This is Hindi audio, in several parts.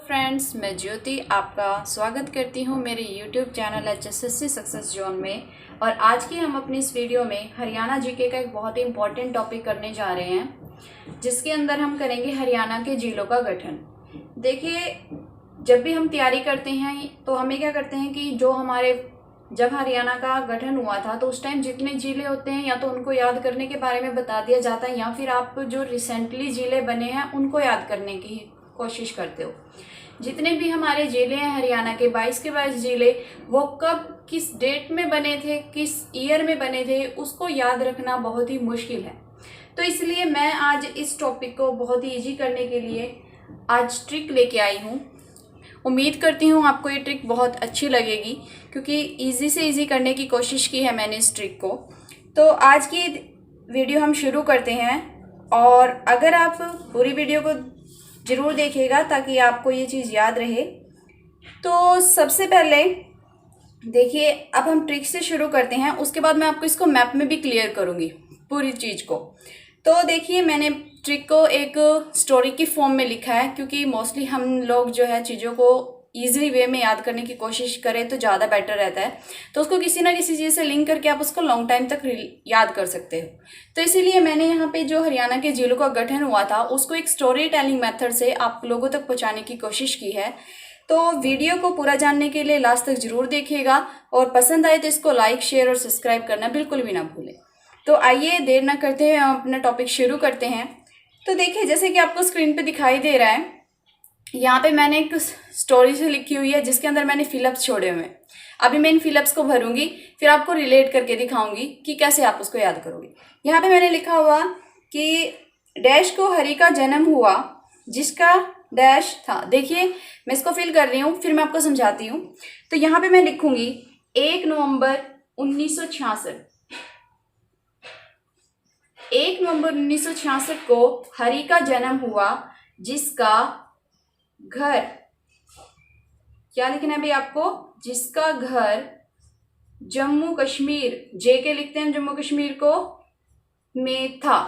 फ्रेंड्स, मैं ज्योति आपका स्वागत करती हूं मेरे YouTube channel HSSC success zone में। और आज की हम अपनी इस वीडियो में हरियाणा जीके का एक बहुत ही इम्पॉर्टेंट टॉपिक करने जा रहे हैं, जिसके अंदर हम करेंगे हरियाणा के जिलों का गठन। देखिए, जब भी हम तैयारी करते हैं तो हमें क्या करते हैं कि जब हरियाणा का गठन हुआ था तो उस टाइम जितने जिले होते हैं या तो उनको याद करने के बारे में बता दिया जाता है, या फिर आप जो रिसेंटली जिले बने हैं उनको याद करने की कोशिश करते हो। जितने भी हमारे जिले हैं हरियाणा के 22 के 22 जिले, वो कब किस डेट में बने थे, किस ईयर में बने थे, उसको याद रखना बहुत ही मुश्किल है। तो इसलिए मैं आज इस टॉपिक को बहुत ही ईजी करने के लिए आज ट्रिक लेके आई हूँ। उम्मीद करती हूँ आपको ये ट्रिक बहुत अच्छी लगेगी, क्योंकि ईजी से ईजी करने की कोशिश की है मैंने इस ट्रिक को। तो आज की वीडियो हम शुरू करते हैं, और अगर आप पूरी वीडियो को ज़रूर देखिएगा ताकि आपको ये चीज़ याद रहे। तो सबसे पहले देखिए, अब हम ट्रिक से शुरू करते हैं, उसके बाद मैं आपको इसको मैप में भी क्लियर करूँगी पूरी चीज़ को। तो देखिए, मैंने ट्रिक को एक स्टोरी की फॉर्म में लिखा है, क्योंकि मोस्टली हम लोग जो है चीज़ों को ईजिली वे में याद करने की कोशिश करें तो ज़्यादा बेटर रहता है। तो उसको किसी ना किसी चीज़ से लिंक करके आप उसको लॉन्ग टाइम तक याद कर सकते हो। तो इसीलिए मैंने यहाँ पे जो हरियाणा के जिलों का गठन हुआ था उसको एक स्टोरी टेलिंग मेथड से आप लोगों तक पहुँचाने की कोशिश की है। तो वीडियो को पूरा जानने के लिए लास्ट तक जरूर देखिएगा, और पसंद आए तो इसको लाइक, शेयर और सब्सक्राइब करना बिल्कुल भी ना भूलें। तो आइए देर ना करते हुए हम अपना टॉपिक शुरू करते हैं। तो देखिए, जैसे कि आपको स्क्रीन पे दिखाई दे रहा है, यहाँ पे मैंने एक स्टोरी से लिखी हुई है जिसके अंदर मैंने फिलअप्स छोड़े हुए हैं। अभी मैं इन फिलअप्स को भरूंगी, फिर आपको रिलेट करके दिखाऊंगी कि कैसे आप उसको याद करोगे। यहाँ पे मैंने लिखा हुआ कि डैश को हरि का जन्म हुआ जिसका डैश था। देखिए, मैं इसको फिल कर रही हूँ, फिर मैं आपको समझाती हूँ। तो यहाँ पे मैं लिखूंगी 1 नवंबर 1966। 1 नवंबर 1966 को हरि का जन्म हुआ जिसका घर, क्या लिखना है भाई आपको, जिसका घर जम्मू कश्मीर, जे के लिखते हैं जम्मू कश्मीर को, में था।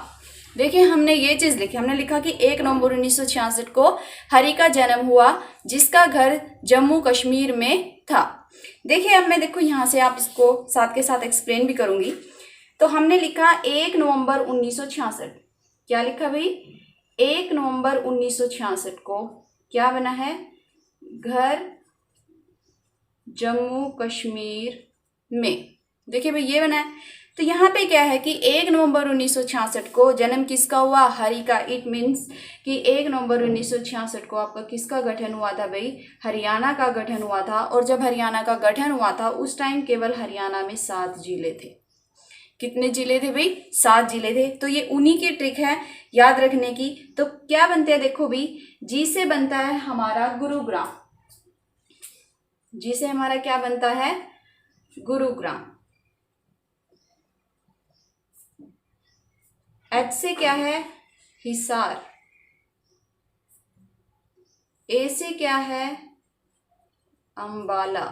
देखिए, हमने ये चीज लिखी, हमने लिखा कि 1 नवंबर 1966 को हरि का जन्म हुआ जिसका घर जम्मू कश्मीर में था। देखिए, अब मैं देखो यहाँ से आप इसको साथ के साथ एक्सप्लेन भी करूंगी। तो हमने लिखा 1 नवंबर 1966, क्या लिखा भाई, 1 नवंबर 1966 को क्या बना है, घर जम्मू कश्मीर में। देखिए भाई, ये बना है। तो यहाँ पे क्या है कि 1 नवंबर 1966 को जन्म किसका हुआ, हरि का। इट मीन्स कि 1 नवंबर 1966 को आपका किसका गठन हुआ था भाई, हरियाणा का गठन हुआ था। और जब हरियाणा का गठन हुआ था उस टाइम केवल हरियाणा में 7 जिले थे। कितने जिले थे भाई, 7 जिले थे। तो ये उन्हीं की ट्रिक है याद रखने की। तो क्या बनते हैं, देखो भाई, जी से बनता है हमारा गुरुग्राम। जी से हमारा क्या बनता है, गुरुग्राम। एच से क्या है, हिसार। ए से क्या है, अंबाला।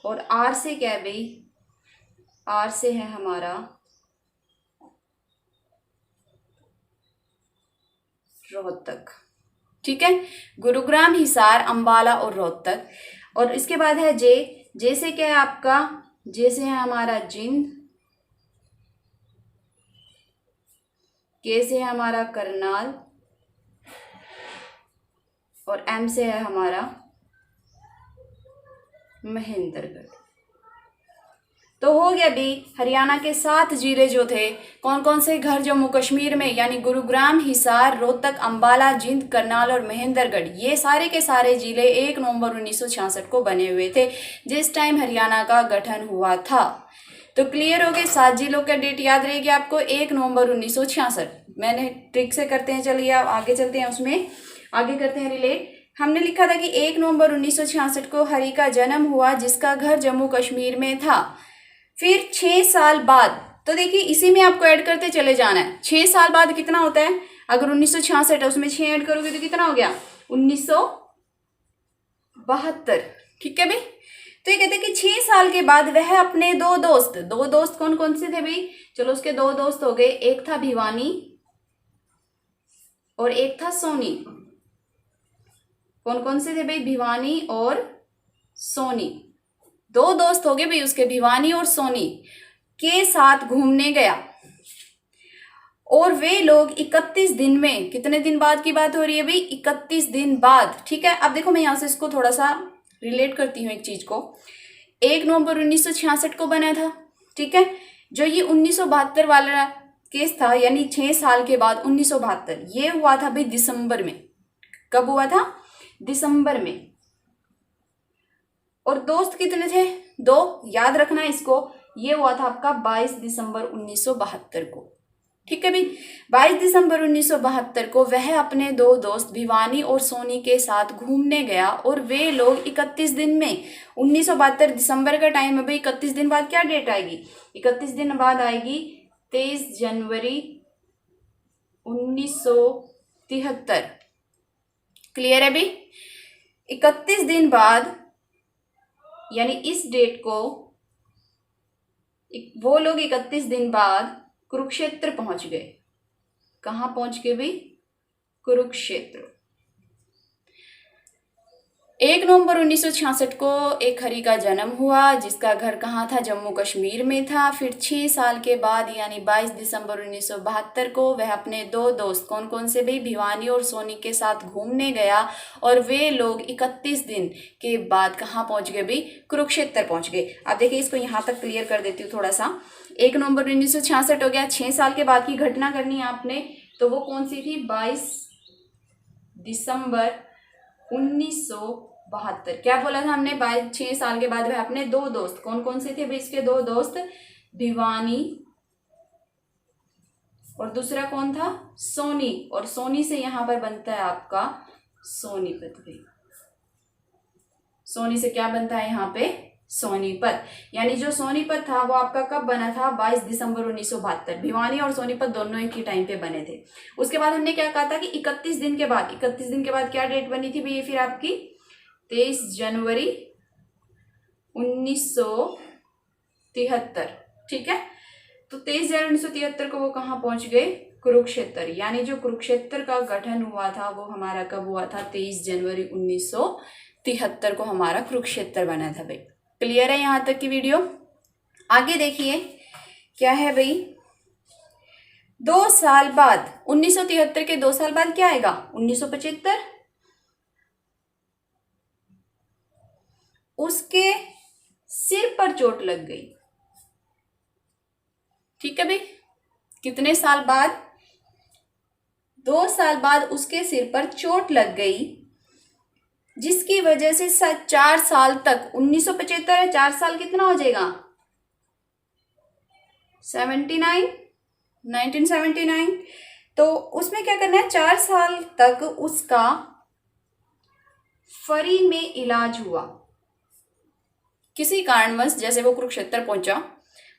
और आर से क्या है भाई, आर से है हमारा रोहतक। ठीक है, गुरुग्राम, हिसार, अंबाला और रोहतक। और इसके बाद है जे। जे से क्या है आपका, जे से है हमारा जिंद। के से है हमारा करनाल। और एम से है हमारा महेंद्रगढ़। तो हो गया भी, हरियाणा के 7 जिले जो थे, कौन कौन से, घर जम्मू कश्मीर में, यानी गुरुग्राम, हिसार, रोहतक, अंबाला, जिंद, करनाल और महेंद्रगढ़। ये सारे के सारे जिले 1 नवंबर 1966 को बने हुए थे जिस टाइम हरियाणा का गठन हुआ था। तो क्लियर हो गए, 7 जिलों का डेट याद रहेगी आपको, 1 नवंबर 1966। मैंने ट्रिक से करते हैं, चलिए आप आगे चलते हैं, उसमें आगे करते हैं रिलेट। हमने लिखा था कि 1 नवंबर 1966 को हरि का जन्म हुआ जिसका घर जम्मू कश्मीर में था। फिर 6 साल बाद, तो देखिए इसी में आपको ऐड करते चले जाना है। 6 साल बाद कितना होता है, अगर 1966 है उसमें 6 ऐड करोगे तो कितना हो गया, 1972। ठीक है भाई। तो ये कहते हैं कि 6 साल के बाद वह अपने दो दोस्त कौन कौन से थे भाई, चलो उसके 2 दोस्त हो गए, एक था भिवानी और एक था सोनी। कौन कौन से थे भाई? भिवानी और सोनी। दो दोस्त हो गए भाई उसके, भिवानी और सोनी के साथ घूमने गया। और वे लोग 31 दिन में, कितने दिन बाद की बात हो रही है भाई? 31 दिन बाद। ठीक है, अब देखो मैं यहां से इसको थोड़ा सा रिलेट करती हूँ एक चीज को। 1 नवंबर 1966 को बना था। ठीक है, जो ये 1972 वाला केस था, यानी 6 साल के बाद 1972, ये हुआ था भाई दिसंबर में। कब हुआ था? दिसंबर में। और दोस्त कितने थे? 2, याद रखना इसको। ये हुआ था आपका 22 दिसंबर 1972 को। ठीक है भाई, 22 दिसंबर 1972 को वह अपने 2 दोस्त भिवानी और सोनी के साथ घूमने गया। और वे लोग 31 दिन में, 1972 दिसंबर का टाइम है भाई, 31 दिन बाद क्या डेट आएगी? 31 दिन बाद आएगी 23 जनवरी 1973। क्लियर है भाई? 31 दिन बाद, यानी इस डेट को वो लोग 31 दिन बाद कुरुक्षेत्र पहुंच गए। कहां पहुंच गए भाई? कुरुक्षेत्र। 1 नवंबर 1966 को एक हरि का जन्म हुआ, जिसका घर कहाँ था? जम्मू कश्मीर में था। फिर 6 साल के बाद, यानी 22 दिसंबर 1972 को वह अपने 2 दोस्त, कौन कौन से भाई? भिवानी और सोनी के साथ घूमने गया। और वे लोग 31 दिन के बाद कहाँ पहुंच गए भाई? कुरुक्षेत्र पहुंच गए। अब देखिए, इसको यहाँ तक क्लियर कर देती हूँ थोड़ा सा। 1 नवंबर 1966 हो गया, 6 साल के बाद की घटना करनी है आपने, तो वो कौन सी थी? 22 दिसंबर 1972। क्या बोला था हमने? 6 साल के बाद वह अपने 2 दोस्त, कौन कौन से थे भाई इसके 2 दोस्त? भिवानी और दूसरा कौन था? सोनी। और सोनी से यहां पर बनता है आपका सोनीपत भी। सोनी से क्या बनता है यहाँ पे? सोनीपत। यानी जो सोनीपत था वो आपका कब बना था? 22 दिसंबर 1972। भिवानी और सोनीपत दोनों एक ही टाइम पे बने थे। उसके बाद हमने क्या कहा था कि 31 दिन के बाद, 31 दिन के बाद क्या डेट बनी थी भैया फिर आपकी? 23 जनवरी 1973। ठीक है, तो 23 जनवरी 1973 को वो कहाँ पहुंच गए? कुरुक्षेत्र। यानी जो कुरुक्षेत्र का गठन हुआ था वो हमारा कब हुआ था? 23 जनवरी 1973 को हमारा कुरुक्षेत्र बना था भाई। क्लियर है यहाँ तक की वीडियो? आगे देखिए क्या है भाई। 2 साल बाद, 1973 के 2 साल बाद क्या आएगा? 1975। उसके सिर पर चोट लग गई। ठीक है भाई, कितने साल बाद? 2 साल बाद उसके सिर पर चोट लग गई, जिसकी वजह से 4 साल तक, 1975 है, 4 साल कितना हो जाएगा? 79, 1979। तो उसमें क्या करना है? 4 साल तक उसका फ्री में इलाज हुआ। किसी कारणवश जैसे वो कुरुक्षेत्र पहुंचा,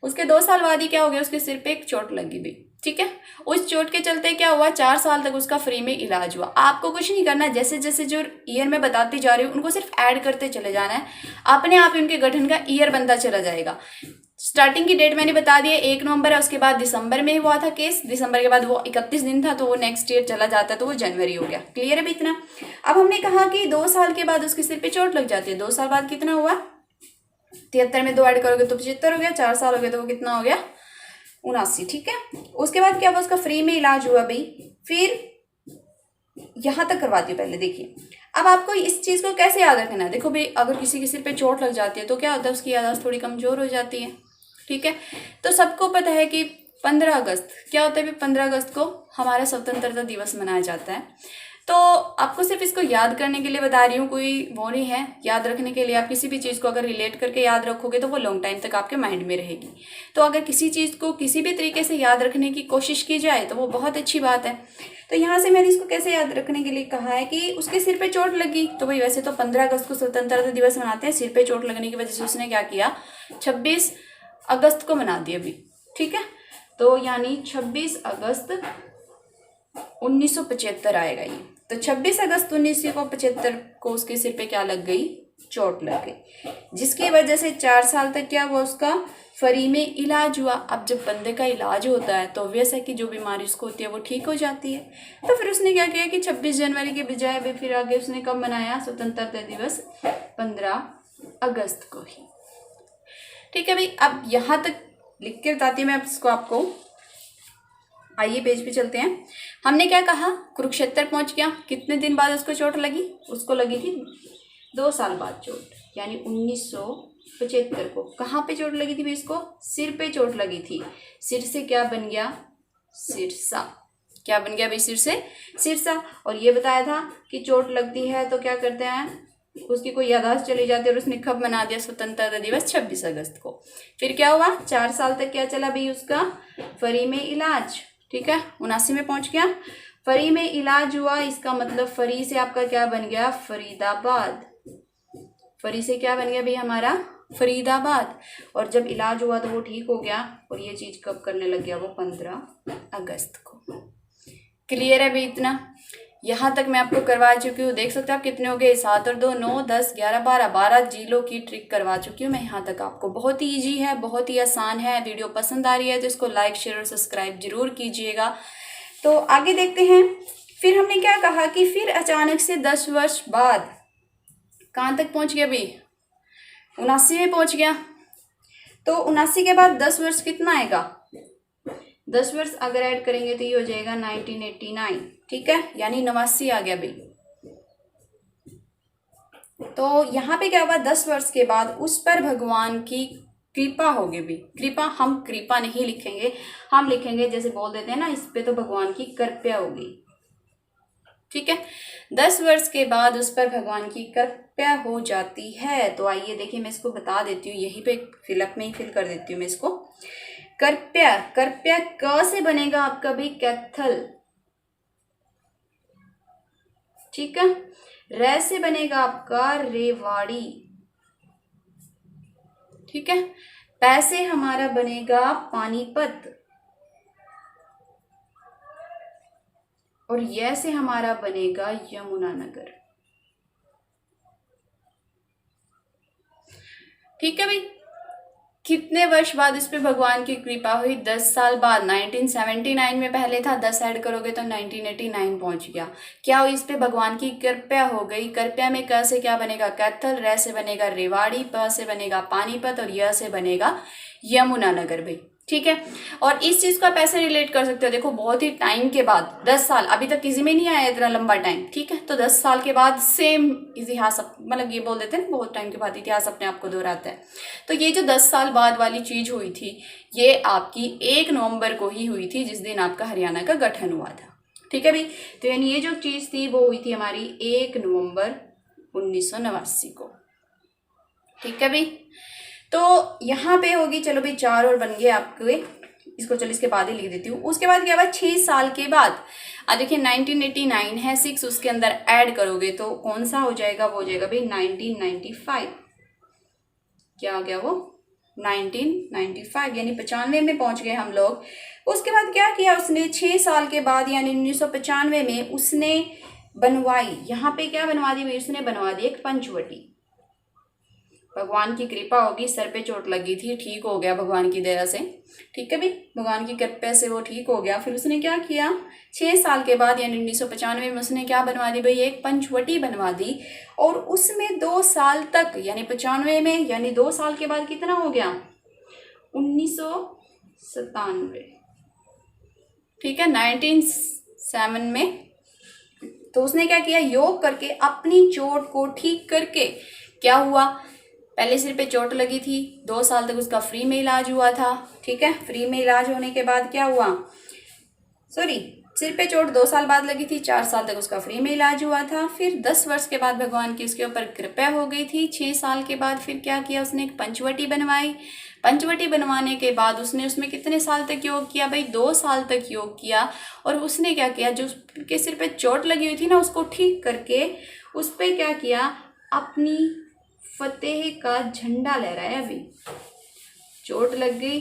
उसके 2 साल बाद ही क्या हो गया? उसके सिर पे एक चोट लगी भी। ठीक है, उस चोट के चलते क्या हुआ? 4 साल तक उसका फ्री में इलाज हुआ। आपको कुछ नहीं करना, जैसे जैसे जो ईयर में बताती जा रही हूँ उनको सिर्फ ऐड करते चले जाना है, अपने आप उनके गठन का ईयर बनता चला जाएगा। स्टार्टिंग की डेट मैंने बता दी है, 1 नवंबर है, उसके बाद दिसंबर में हुआ था केस, दिसंबर के बाद वो 31 दिन था, तो वो नेक्स्ट ईयर चला जाता है, तो वो जनवरी हो गया। क्लियर है भी इतना? अब हमने कहा कि 2 साल के बाद उसके सिर पे चोट लग जाती है। 2 साल बाद कितना हुआ? 73 में 2 ऐड करोगे तो 75 हो गया, 4 साल हो गया तो वो कितना हो गया? 79। ठीक है, उसके बाद क्या हुआ? उसका फ्री में इलाज हुआ भाई। फिर यहां तक करवाती हूँ, पहले देखिए। अब आपको इस चीज को कैसे याद रखना है? देखो भाई, अगर किसी के सिर पे चोट लग जाती है तो क्या होता है? उसकी याददाश्त थोड़ी कमजोर हो जाती है। ठीक है, तो सबको पता है कि 15 अगस्त क्या होता है भाई? 15 अगस्त को हमारा स्वतंत्रता दिवस मनाया जाता है। तो आपको सिर्फ इसको याद करने के लिए बता रही हूँ, कोई वो नहीं है। याद रखने के लिए आप किसी भी चीज़ को अगर रिलेट करके याद रखोगे तो वो लॉन्ग टाइम तक आपके माइंड में रहेगी। तो अगर किसी चीज़ को किसी भी तरीके से याद रखने की कोशिश की जाए तो वो बहुत अच्छी बात है। तो यहाँ से मैंने इसको कैसे याद रखने के लिए कहा है कि उसके सिर पे चोट लगी। तो भाई वैसे तो 15 अगस्त को स्वतंत्रता दिवस मनाते हैं, सिर पे चोट लगने की वजह से उसने क्या किया? 26 अगस्त को मना दिया अभी। ठीक है, तो यानी 26 अगस्त 1975 आएगा ये। तो 26 अगस्त 1975 को उसके सिर पे क्या लग गई? चोट लग गई, जिसकी वजह से 4 साल तक क्या हुआ, उसका फ्री में इलाज हुआ। अब जब बंदे का इलाज होता है तो ऑब्वियस है कि जो बीमारी उसको होती है वो ठीक हो जाती है। तो फिर उसने क्या किया कि 26 जनवरी के बजाय भी फिर आगे उसने कब मनाया, स्वतंत्रता दिवस 15 अगस्त को ही। ठीक है भाई, अब यहाँ तक लिख के बताती हूँ मैं इसको आपको। आइए पेज पे चलते हैं। हमने क्या कहा, कुरुक्षेत्र पहुंच गया, कितने दिन बाद उसको चोट लगी, उसको लगी थी 2 साल बाद चोट, यानी 1975 को। कहाँ पे चोट लगी थी भाई इसको, सिर पे चोट लगी थी। सिर से क्या बन गया, सिरसा। क्या बन गया भाई, सिर से सिरसा। और ये बताया था कि चोट लगती है तो क्या करते हैं, उसकी कोई याददाश्त चली जाती है, और उसने कब मना दिया, स्वतंत्रता दिवस 26 अगस्त को। फिर क्या हुआ, 4 साल तक क्या चला भाई उसका, फ्री में इलाज। ठीक है, 79 में पहुंच गया, फ्री में इलाज हुआ। इसका मतलब फ्री से आपका क्या बन गया, फरीदाबाद। फ्री से क्या बन गया भाई हमारा, फरीदाबाद। और जब इलाज हुआ तो वो ठीक हो गया, और ये चीज कब करने लग गया, वो 15 अगस्त को। क्लियर है भाई इतना, यहाँ तक मैं आपको करवा चुकी हूँ। देख सकते हो आप कितने हो गए, 7 और 2 9 10 11 12 जिलों की ट्रिक करवा चुकी हूँ मैं यहाँ तक आपको। बहुत ही ईजी है, बहुत ही आसान है। वीडियो पसंद आ रही है तो इसको लाइक शेयर और सब्सक्राइब जरूर कीजिएगा। तो आगे देखते हैं। फिर हमने क्या कहा कि फिर अचानक से 10 वर्ष बाद कहाँ तक पहुँच गया भाई, 79 में पहुँच गया। तो 79 के बाद 10 वर्ष कितना आएगा, 10 वर्ष अगर ऐड करेंगे तो ये हो जाएगा 1989। ठीक है, यानी 89 आ गया बिल। तो यहाँ पे क्या हुआ, 10 वर्ष के बाद उस पर भगवान की कृपा होगी भी। कृपा, हम कृपा नहीं लिखेंगे, हम लिखेंगे जैसे बोल देते हैं ना, इस पे तो भगवान की कृपा होगी। ठीक है, 10 वर्ष के बाद उस पर भगवान की कृपा हो जाती है। तो आइए देखिए, मैं इसको बता देती हूँ, यहीं पे फिलअप में ही फिल कर देती हूँ मैं इसको। कृपया, कृपया क से बनेगा आपका भी कैथल। ठीक है, रे से बनेगा आपका रेवाड़ी। ठीक है, पै से हमारा बनेगा पानीपत, और ये से हमारा बनेगा यमुनानगर। ठीक है भाई, कितने वर्ष बाद इस पे भगवान की कृपा हुई, 10 साल बाद। 1979 में पहले था, 10 ऐड करोगे तो 1989 पहुंच गया। क्या हुई, इस पे भगवान की कृपा हो गई। कृपया में क से क्या बनेगा, कैथल, रे से बनेगा रेवाड़ी, प से बनेगा पानीपत, और य से बनेगा यमुनानगर भाई। ठीक है, और इस चीज को आप ऐसे रिलेट कर सकते हो, देखो बहुत ही टाइम के बाद, 10 साल, अभी तक किसी में नहीं आया इतना लंबा टाइम। ठीक है, तो 10 साल के बाद सेम इतिहास, मतलब ये बोल देते हैं बहुत टाइम के बाद इतिहास अपने आप को दोहराता है। तो ये जो 10 साल बाद वाली चीज हुई थी, ये आपकी 1 नवंबर को ही हुई थी, जिस दिन आपका हरियाणा का गठन हुआ था। ठीक है भाई, तो यानी ये जो चीज थी वो हुई थी हमारी 1 नवंबर 1989 को। ठीक है भाई, तो यहाँ पे होगी, चलो भाई 4 और बन गए आपके, इसको चलो इसके बाद ही लिख देती हूँ। उसके बाद क्या हुआ, 6 साल के बाद, अब देखिए 1989 है, 6 उसके अंदर ऐड करोगे तो कौन सा हो जाएगा, वो हो जाएगा भाई 1995। क्या हो गया वो, 1995, यानी 95 में पहुंच गए हम लोग। उसके बाद क्या किया उसने, 6 साल के बाद यानी 1995 में उसने बनवाई, यहाँ पे क्या बनवा दी भाई उसने, बनवा दी एक पंचवटी। भगवान की कृपा होगी, सर पे चोट लगी थी, ठीक हो गया भगवान की दया से। ठीक है भाई, भगवान की कृपा से वो ठीक हो गया। फिर उसने क्या किया, 6 साल के बाद यानी 1995 में उसने क्या बनवा दी भाई, एक पंचवटी बनवा दी। और उसमें 2 साल तक, यानी 95 में, यानी 2 साल के बाद कितना हो गया, 1997। ठीक है, 1907 में। तो उसने क्या किया, योग करके अपनी चोट को ठीक करके, क्या हुआ, पहले सिर पे चोट लगी थी, 2 साल तक उसका फ्री में इलाज हुआ था। ठीक है, फ्री में इलाज होने के बाद क्या हुआ, सिर पे चोट 2 साल बाद लगी थी, 4 साल तक उसका फ्री में इलाज हुआ था। फिर 10 वर्ष के बाद भगवान की उसके ऊपर कृपा हो गई थी। 6 साल के बाद फिर क्या किया उसने, एक पंचवटी बनवाई। पंचवटी बनवाने के बाद उसने उसमें कितने साल तक योग किया भाई, 2 साल तक योग किया। और उसने क्या किया, जो उसके सिर पे चोट लगी हुई थी ना, उसको ठीक करके उस पर क्या किया, अपनी फतेह का झंडा लहराया। अभी चोट लग गई,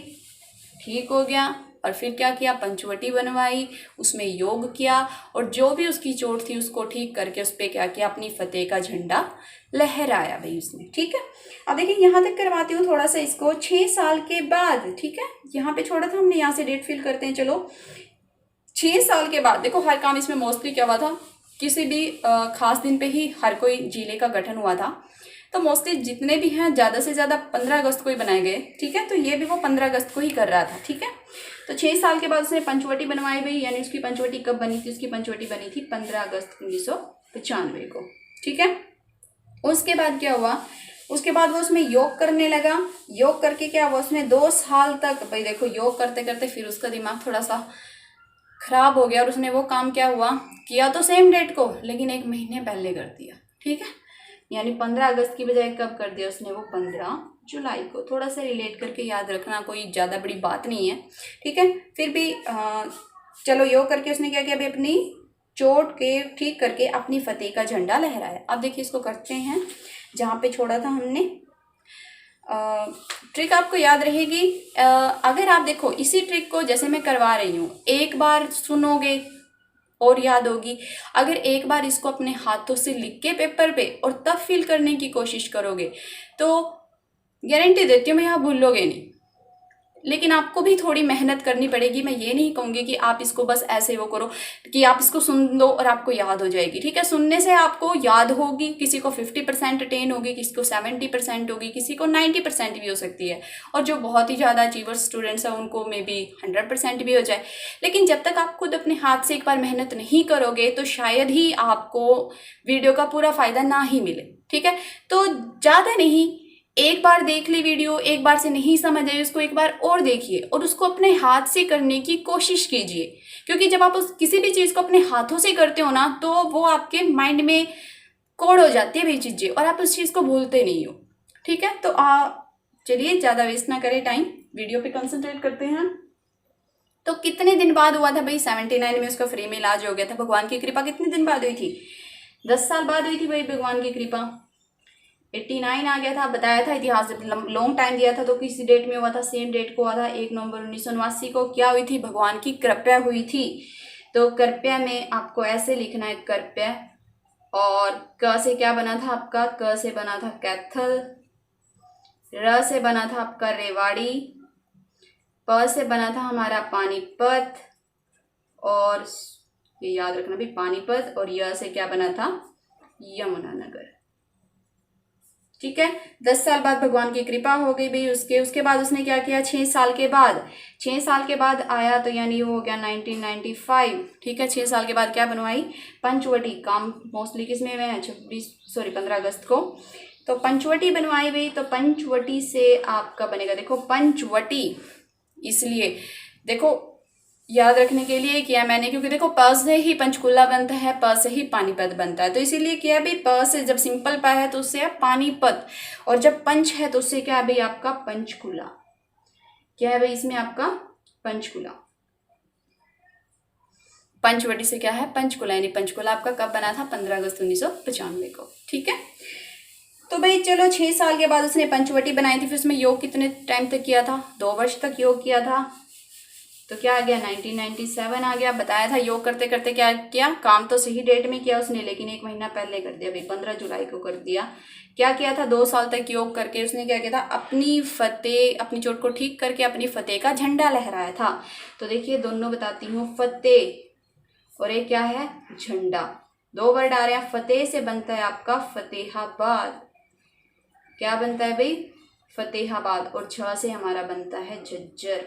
ठीक हो गया, और फिर क्या किया, पंचवटी बनवाई, उसमें योग किया और जो भी उसकी चोट थी उसको ठीक करके उस पर क्या किया, अपनी फतेह का झंडा लहराया भाई उसने। ठीक है, अब देखिए यहाँ तक करवाती हूँ थोड़ा सा इसको। 6 साल के बाद, ठीक है, यहाँ पे छोड़ा था हमने, यहाँ से डेट फिल करते हैं। चलो 6 साल के बाद, देखो हर काम इसमें मोस्टली क्या हुआ था, किसी भी खास दिन पे ही हर कोई जिले का गठन हुआ था, तो मोस्टली जितने भी हैं ज़्यादा से ज़्यादा 15 अगस्त को ही बनाए गए। ठीक है, तो ये भी वो 15 अगस्त को ही कर रहा था। ठीक है, तो 6 साल के बाद उसने पंचवटी बनवाई गई, यानी उसकी पंचवटी कब बनी थी, उसकी पंचवटी बनी थी 15 अगस्त 1995 को। ठीक है, उसके बाद क्या हुआ, उसके बाद वो उसमें योग करने लगा। योग करके क्या हुआ, उसने 2 साल तक, भाई देखो योग करते करते फिर उसका दिमाग थोड़ा सा खराब हो गया और उसने वो काम क्या हुआ किया, तो सेम डेट को, लेकिन 1 महीने पहले कर दिया। ठीक है, यानी 15 अगस्त की बजाय कब कर दिया उसने, वो 15 जुलाई को। थोड़ा सा रिलेट करके याद रखना, कोई ज़्यादा बड़ी बात नहीं है। ठीक है, फिर भी चलो योग करके उसने क्या किया, अभी अपनी चोट के ठीक करके अपनी फतेह का झंडा लहराया। अब देखिए इसको करते हैं जहाँ पे छोड़ा था हमने। ट्रिक आपको याद रहेगी। अगर आप देखो इसी ट्रिक को जैसे मैं करवा रही हूँ, एक बार सुनोगे और याद होगी, अगर एक बार इसको अपने हाथों से लिख के पेपर पे और तब फिल करने की कोशिश करोगे तो गारंटी देती हूँ मैं, यहाँ भूलोगे नहीं। लेकिन आपको भी थोड़ी मेहनत करनी पड़ेगी। मैं ये नहीं कहूँगी कि आप इसको बस ऐसे वो करो कि आप इसको सुन लो और आपको याद हो जाएगी। ठीक है, सुनने से आपको याद होगी, किसी को 50% अटेन होगी, किसी को 70% होगी, किसी को 90% भी हो सकती है, और जो बहुत ही ज़्यादा अचीवर स्टूडेंट्स हैं उनको मे बी 100% भी हो जाए। लेकिन जब तक आप खुद अपने हाथ से एक बार मेहनत नहीं करोगे तो शायद ही आपको वीडियो का पूरा फ़ायदा ना ही मिले। ठीक है, तो ज़्यादा नहीं, एक बार देख ली वीडियो, एक बार से नहीं समझ आई उसको एक बार और देखिए और उसको अपने हाथ से करने की कोशिश कीजिए, क्योंकि जब आप उस किसी भी चीज़ को अपने हाथों से करते हो ना तो वो आपके माइंड में कोड हो जाती है वही चीज़ें और आप उस चीज़ को भूलते नहीं हो। ठीक है, तो चलिए ज़्यादा वेस्ट ना करें टाइम, वीडियो पे कंसंट्रेट करते हैं। तो कितने दिन बाद हुआ था भाई, 79 में उसका फ्री में इलाज हो गया था। भगवान की कृपा कितने दिन बाद हुई थी, 10 साल बाद हुई थी भाई भगवान की कृपा। 89 आ गया था, बताया था इतिहास लॉन्ग टाइम दिया था, तो किसी डेट में हुआ था, सेम डेट को हुआ था 1 नवंबर 1989 को। क्या हुई थी, भगवान की कृपा हुई थी। तो कृपया में आपको ऐसे लिखना है कृपया, और क से क्या बना था आपका, क से बना था कैथल, र से बना था आपका रेवाड़ी, प से बना था हमारा पानीपत, और ये याद रखना भी पानीपत, और य से क्या बना था, यमुनानगर। ठीक है, 10 साल बाद भगवान की कृपा हो गई भाई उसके बाद उसने क्या किया, 6 साल के बाद, 6 साल के बाद आया तो यानी वो हो गया 1995। ठीक है, 6 साल के बाद क्या बनवाई, पंचवटी। काम मोस्टली किसमें हुए हैं, 15 अगस्त को। तो पंचवटी बनवाई गई, तो पंचवटी से आपका बनेगा, देखो पंचवटी इसलिए देखो याद रखने के लिए किया मैंने, क्योंकि देखो प से ही पंचकुला बनता है, प से ही पानीपत बनता है, तो इसीलिए किया भाई प से। जब सिंपल प है तो उससे है पानीपत, और जब पंच है तो उससे क्या है भाई आपका पंचकुला। क्या है भाई इसमें आपका पंचकुला, पंचवटी से क्या है पंचकुला, यानी पंचकुला आपका कब बना था, 15 अगस्त 1995 को। ठीक है, तो भाई चलो 6 साल के बाद उसने पंचवटी बनाई थी। फिर उसमें योग कितने टाइम तक किया था, 2 वर्ष तक योग किया था। तो क्या आ गया, 1997 आ गया। बताया था योग करते करते क्या किया, काम तो सही डेट में किया उसने, लेकिन 1 महीना पहले कर दिया भाई, 15 जुलाई को कर दिया। क्या किया था, 2 साल तक योग करके उसने क्या किया था, अपनी फतेह, अपनी चोट को ठीक करके अपनी फतेह का झंडा लहराया था। तो देखिए दोनों बताती हूँ, फतेह और एक क्या है, झंडा, 2 वर्ड आ रहे हैं। फतेह से बनता है आपका फतेहाबाद, क्या बनता है भाई, फतेहाबाद, और झ से हमारा बनता है झज्जर,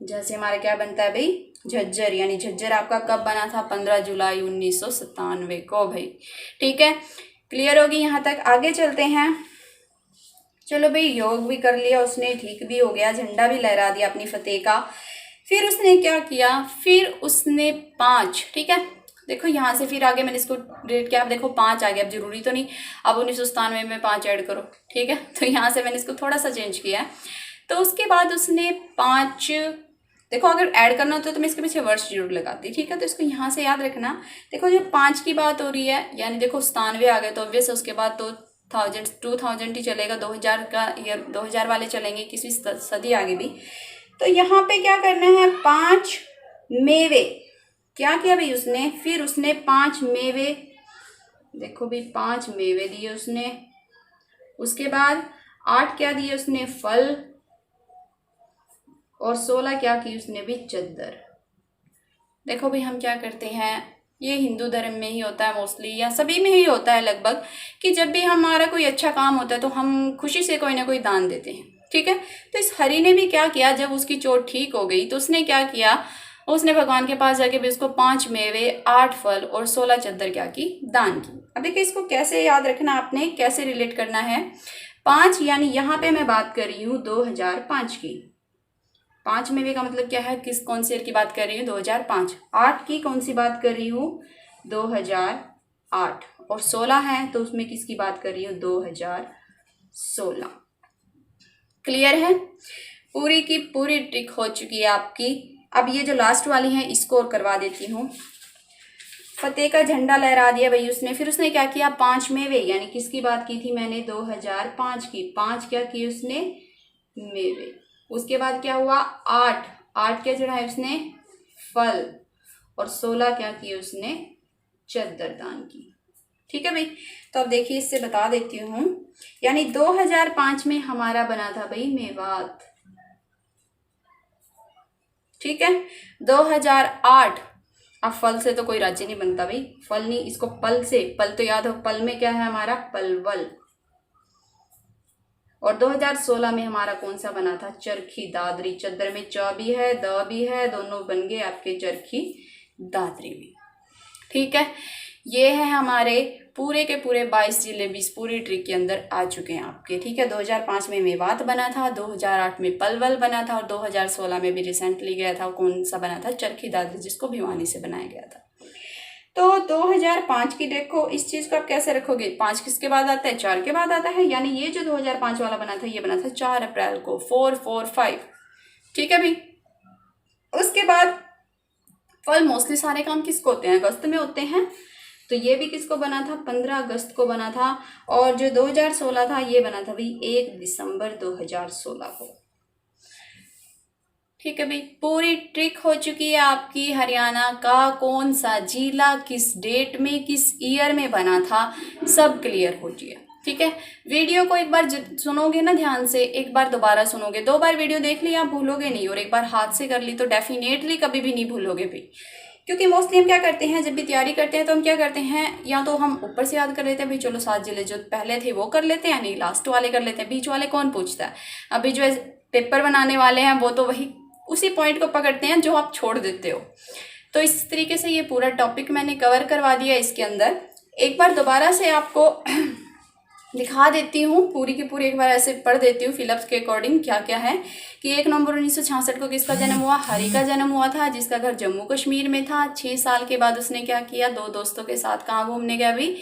जैसे हमारा क्या बनता है भाई, झज्जर, यानी झज्जर आपका कब बना था, 15 जुलाई 1997 को भाई। ठीक है, क्लियर होगी यहाँ तक, आगे चलते हैं। चलो भाई योग भी कर लिया उसने, ठीक भी हो गया, झंडा भी लहरा दिया अपनी फतेह का। फिर उसने क्या किया, फिर उसने 5, ठीक है, देखो यहाँ से फिर आगे मैंने इसको डेट क्या, आप देखो 5 आ गया, अब जरूरी तो नहीं अब 1997 में 5 ऐड करो। ठीक है, तो यहाँ से मैंने इसको थोड़ा सा चेंज किया है। तो उसके बाद उसने 5, देखो अगर ऐड करना होता तो मैं इसके पीछे वर्ष जरूर लगाती। ठीक है, तो इसको यहाँ से याद रखना। देखो जो 5 की बात हो रही है, यानी देखो 97 आ गए तो ऑब्वियस उसके बाद तो 2000 ही चलेगा, 2000 का ईयर, 2000 वाले चलेंगे, 21वीं सदी आगे भी। तो यहाँ पे क्या करना है, 5 मेवे, क्या किया भाई उसने, फिर उसने 5 मेवे, देखो भाई 5 मेवे दिए उसने, उसके बाद 8 क्या दिए उसने, फल, और 16 क्या की उसने भी, चद्दर। देखो भाई हम क्या करते हैं, ये हिंदू धर्म में ही होता है मोस्टली, या सभी में ही होता है लगभग, कि जब भी हमारा कोई अच्छा काम होता है तो हम खुशी से कोई ना कोई दान देते हैं, ठीक है। तो इस हरि ने भी क्या किया, जब उसकी चोट ठीक हो गई तो उसने क्या किया, उसने भगवान के पास जाके भी उसको 5 मेवे, 8 फल और 16 चद्दर क्या की, दान की। अब देखिए इसको कैसे याद रखना, आपने कैसे रिलेट करना है। 5 यानी यहाँ पे मैं बात कर रही हूँ 2005 की, 5 मेवे का मतलब क्या है, किस कौन से ईयर की बात कर रही हूँ, 2005। 8 की कौन सी बात कर रही हूँ, 2008। और 16 है तो उसमें किसकी बात कर रही हूँ, 2016। क्लियर है, पूरी की पूरी ट्रिक हो चुकी है आपकी। अब ये जो लास्ट वाली है इसको और करवा देती हूँ। फतेह का झंडा लहरा दिया भाई उसने, फिर उसने क्या किया, 5 मेवे, यानी किसकी बात की थी मैंने, 2005 की, 5 क्या की उसने, मेवे। उसके बाद क्या हुआ, 8, 8 क्या चढ़ाए उसने, फल, और 16 क्या की उसने, चद्दर दान की। ठीक है भाई, तो अब देखिए इससे बता देती हूँ, यानी 2005 में हमारा बना था भाई मेवात, ठीक है। 2008, अब फल से तो कोई राज्य नहीं बनता भाई, फल नहीं, इसको पल से, पल तो याद हो, पल में क्या है हमारा, पलवल। और 2016 में हमारा कौन सा बना था, चरखी दादरी। चद्दर में च भी है, द भी है, दोनों बन गए आपके चरखी दादरी भी। ठीक है, ये है हमारे पूरे के पूरे 22 जिले भी इस पूरी ट्रिक के अंदर आ चुके हैं आपके। ठीक है, 2005 में मेवात बना था, 2008 में पलवल बना था, और 2016 में भी रिसेंटली गया था, कौन सा बना था, चरखी दादरी, जिसको भिवानी से बनाया गया था। तो 2005 की देखो, इस चीज को आप कैसे रखोगे, 5 किसके बाद आता है, 4 के बाद आता है, यानी ये जो 2005 वाला बना था ये बना था 4 अप्रैल को, 445। ठीक है भाई, उसके बाद फल मोस्टली सारे काम किसको होते हैं, अगस्त में होते हैं, तो ये भी किसको बना था, 15 अगस्त को बना था। और जो 2016 था ये बना था भाई 1 दिसंबर 2016 को। ठीक है भाई, पूरी ट्रिक हो चुकी है आपकी, हरियाणा का कौन सा जिला किस डेट में किस ईयर में बना था, सब क्लियर हो गया। ठीक है, वीडियो को एक बार सुनोगे ना ध्यान से, एक बार दोबारा सुनोगे, 2 बार वीडियो देख ली आप भूलोगे नहीं, और एक बार हाथ से कर ली तो डेफिनेटली कभी भी नहीं भूलोगे भाई। क्योंकि मोस्टली हम क्या करते हैं, जब भी तैयारी करते हैं तो हम क्या करते हैं, या तो हम ऊपर से याद कर लेते हैं भाई, चलो 7 जिले जो पहले थे वो कर लेते हैं, नहीं लास्ट वाले कर लेते हैं, बीच वाले कौन पूछता है। अभी जो पेपर बनाने वाले हैं वो तो वही उसी पॉइंट को पकड़ते हैं जो आप छोड़ देते हो। तो इस तरीके से ये पूरा टॉपिक मैंने कवर करवा दिया इसके अंदर। एक बार दोबारा से आपको दिखा देती हूँ, पूरी की पूरी एक बार ऐसे पढ़ देती हूँ फिलअप्स के अकॉर्डिंग क्या क्या है। कि 1 नवंबर 1966 को किसका जन्म हुआ, हरि का जन्म हुआ था, जिसका घर जम्मू कश्मीर में था। 6 साल के बाद उसने क्या किया, 2 दोस्तों के साथ कहाँ घूमने गया भी,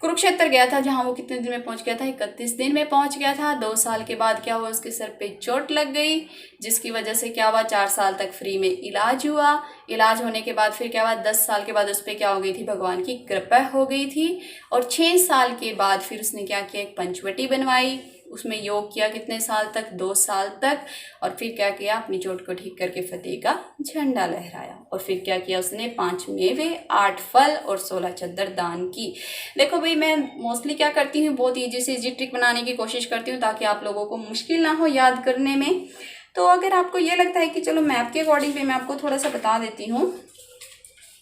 कुरुक्षेत्र गया था, जहां वो कितने दिन में पहुंच गया था, 31 दिन में पहुंच गया था। 2 साल के बाद क्या हुआ, उसके सर पे चोट लग गई, जिसकी वजह से क्या हुआ, 4 साल तक फ्री में इलाज हुआ। इलाज होने के बाद फिर क्या हुआ, 10 साल के बाद उस पर क्या हो गई थी, भगवान की कृपा हो गई थी। और 6 साल के बाद फिर उसने क्या किया, एक पंचवटी बनवाई, उसमें योग किया कितने साल तक, 2 साल तक। और फिर क्या किया, अपनी चोट को ठीक करके फतेह का झंडा लहराया। और फिर क्या किया उसने, 5 मेवे, 8 फल और 16 चद्दर दान की। देखो भाई, मैं मोस्टली क्या करती हूँ, बहुत ईजी से ईजी ट्रिक बनाने की कोशिश करती हूँ ताकि आप लोगों को मुश्किल ना हो याद करने में। तो अगर आपको ये लगता है कि चलो मैप के अकॉर्डिंग भी मैं आपको थोड़ा सा बता देती हूँ।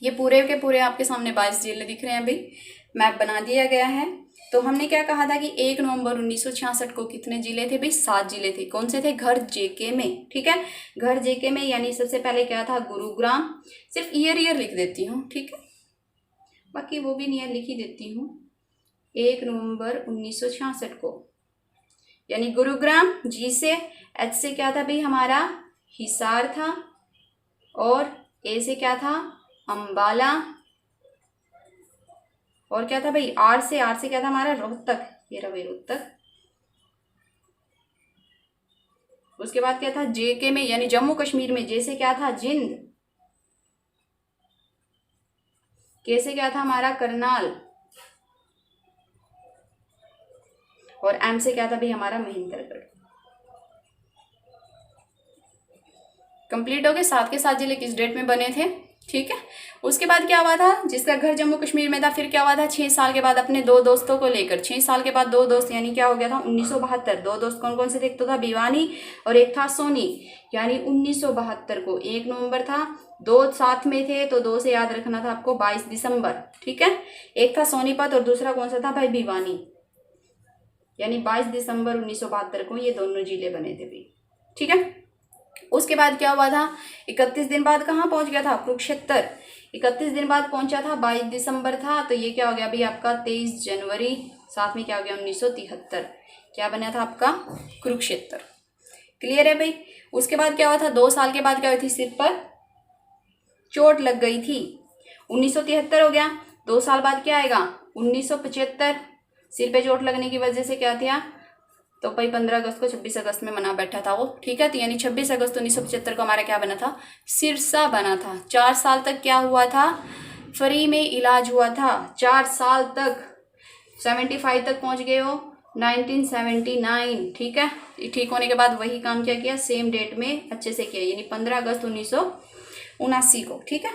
ये पूरे के पूरे आपके सामने 22 जिले दिख रहे हैं भाई, मैप बना दिया गया है। तो हमने क्या कहा था कि 1 नवंबर 1966 को कितने जिले थे भाई, 7 जिले थे। कौन से थे, घर जेके में। ठीक है, घर जेके में, यानी सबसे पहले क्या था, गुरुग्राम। सिर्फ ईयर लिख देती हूँ, ठीक है, बाकी वो भी नहीं लिख ही देती हूँ। 1 नवंबर 1966 को, यानी गुरुग्राम, जी से, एच से क्या था भाई हमारा, हिसार था, और ए से क्या था, अंबाला, और क्या था भाई, आर से क्या था हमारा, रोहतक, ये रहा भाई रोहतक। उसके बाद क्या था, जे के में, यानी जम्मू कश्मीर में, जे से क्या था, जिंद, के से क्या था हमारा, करनाल, और एम से क्या था भाई हमारा, महेंद्रगढ़। कंप्लीट हो गए। 7 के 7 जिले किस डेट में बने थे, ठीक है। उसके बाद क्या हुआ था, जिसका घर जम्मू कश्मीर में था, फिर क्या हुआ था, 6 साल के बाद अपने 2 दोस्तों को लेकर, 6 साल के बाद 2 दोस्त, यानी क्या हो गया था 1972। 2 दोस्त कौन कौन से थे, एक तो था भिवानी और एक था सोनी, यानी 1972 को 1 नवंबर था, 2 साथ में थे तो 2 से याद रखना था आपको 22 दिसंबर, ठीक है। एक था सोनीपत और दूसरा कौन सा था भाई, भिवानी, यानी 22 दिसंबर 1972 को ये दोनों जिले बने थे भाई, ठीक है। उसके बाद क्या हुआ था, 31 दिन बाद कहाँ पहुंच गया था, कुरुक्षेत्र। 31 दिन बाद पहुंचा था, 22 दिसंबर था, तो ये क्या हो गया भाई आपका 23 जनवरी, साथ में क्या हो गया 1973, क्या बना था आपका कुरुक्षेत्र। क्लियर है भाई। उसके बाद क्या हुआ था, 2 साल के बाद क्या हुई थी, सिर पर चोट लग गई थी, 1973 हो गया। 2 साल बाद क्या आएगा 1975, सिर पे चोट लगने की वजह से क्या था, तो भाई 15 अगस्त को 26 अगस्त में मना बैठा था वो, ठीक है। तो यानी 26 अगस्त 1975 को हमारा क्या बना था, सिरसा बना था। 4 साल तक क्या हुआ था, फ्री में इलाज हुआ था, 4 साल तक। 75 तक पहुंच गए हो 1979, ठीक है। ठीक होने के बाद वही काम क्या किया, सेम डेट में अच्छे से किया, यानी 15 अगस्त 1979 को, ठीक है।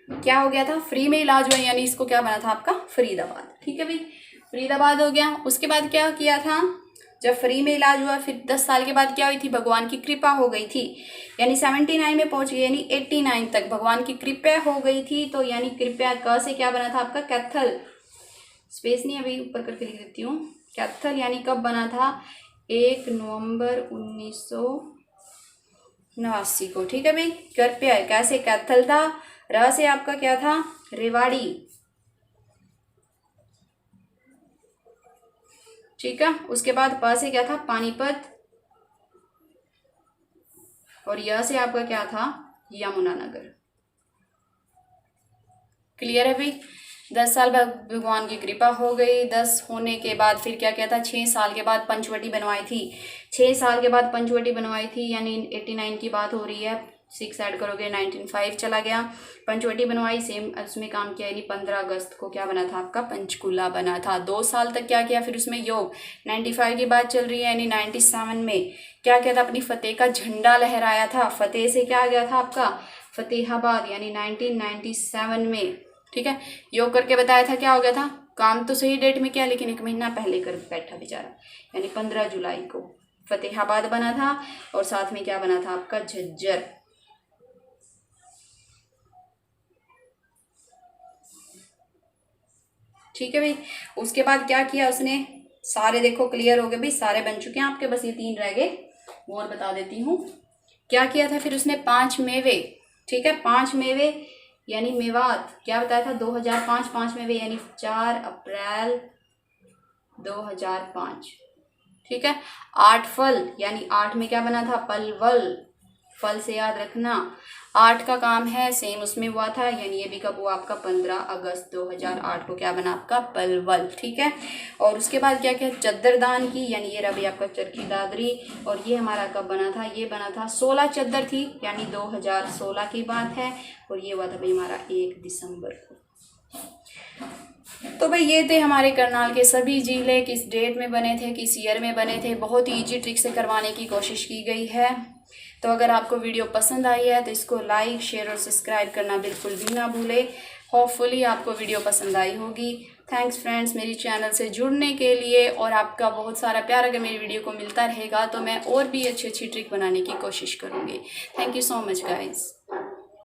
क्या हो गया था, फ्री में इलाज हुआ, यानी इसको क्या बना था आपका फरीदाबाद, ठीक है भाई, फरीदाबाद हो गया। उसके बाद क्या किया था, जब फ्री में इलाज हुआ, फिर 10 साल के बाद क्या हुई थी, भगवान की कृपा हो गई थी, यानी 79 में पहुंच गई, यानी 89 तक भगवान की कृपा हो गई थी, तो यानी कृपया क से क्या बना था आपका कैथल, स्पेस नहीं अभी ऊपर करके लिख देती हूँ, कैथल, यानी कब बना था 1 नवंबर 1989 को, ठीक है भाई। कृपया कैसे कैथल था, र से आपका क्या था रेवाड़ी, ठीक है। उसके बाद प से क्या था पानीपत, और य से आपका क्या था यमुनानगर। क्लियर है भाई। 10 साल बाद भगवान की कृपा हो गई। 10 होने के बाद फिर क्या क्या था, 6 साल के बाद पंचवटी बनवाई थी, 6 साल के बाद पंचवटी बनवाई थी, यानी 89 की बात हो रही है, 6 ऐड करोगे 1905 चला गया, पंचवटी बनवाई, सेम उसमें काम किया, यानी 15 अगस्त को क्या बना था आपका पंचकूला बना था। 2 साल तक क्या किया, फिर उसमें योग 95 की बात चल रही है, यानी 97 में क्या किया था, अपनी फतेह का झंडा लहराया था, फतेह से क्या आ गया था आपका फतेहाबाद, यानी 1997 में, ठीक है। योग करके बताया था क्या हो गया था, काम तो सही डेट में किया लेकिन 1 महीना पहले कर बैठा बेचारा, यानी 15 जुलाई को फतेहाबाद बना था, और साथ में क्या बना था आपका झज्जर। ठीक है भाई। उसके बाद क्या किया उसने, सारे देखो क्लियर हो गए भाई, सारे बन चुके हैं आपके, बस ये 3 रह गए, वो और बता देती हूँ। क्या किया था फिर उसने, 5 मेवे, ठीक है, 5 मेवे, यानी मेवात, क्या बताया था 2005, 5 मेवे, यानी 4 अप्रैल 2005, ठीक है। 8 फल, यानी 8 में क्या बना था पलवल, फल से याद रखना, 8 का काम है सेम उसमें हुआ था, यानी ये भी कब हुआ आपका 15 अगस्त 2008 को क्या बना आपका पलवल, ठीक है। और उसके बाद क्या क्या चद्दरदान की, यानी ये रहा आपका चरखी दादरी, और ये हमारा कब बना था, ये बना था 16 चद्दर थी, यानी 2016 की बात है, और ये हुआ था भाई हमारा 1 दिसंबर को। तो भाई ये थे हमारे करनाल के सभी जिले, किस डेट में बने थे, किस ईयर में बने थे, बहुत ही ईजी ट्रिक से करवाने की कोशिश की गई है। तो अगर आपको वीडियो पसंद आई है तो इसको लाइक, शेयर और सब्सक्राइब करना बिल्कुल भी ना भूलें। होपफुली आपको वीडियो पसंद आई होगी। थैंक्स फ्रेंड्स मेरी चैनल से जुड़ने के लिए, और आपका बहुत सारा प्यार अगर मेरी वीडियो को मिलता रहेगा तो मैं और भी अच्छी अच्छी ट्रिक बनाने की कोशिश करूँगी। Thank you so much guys.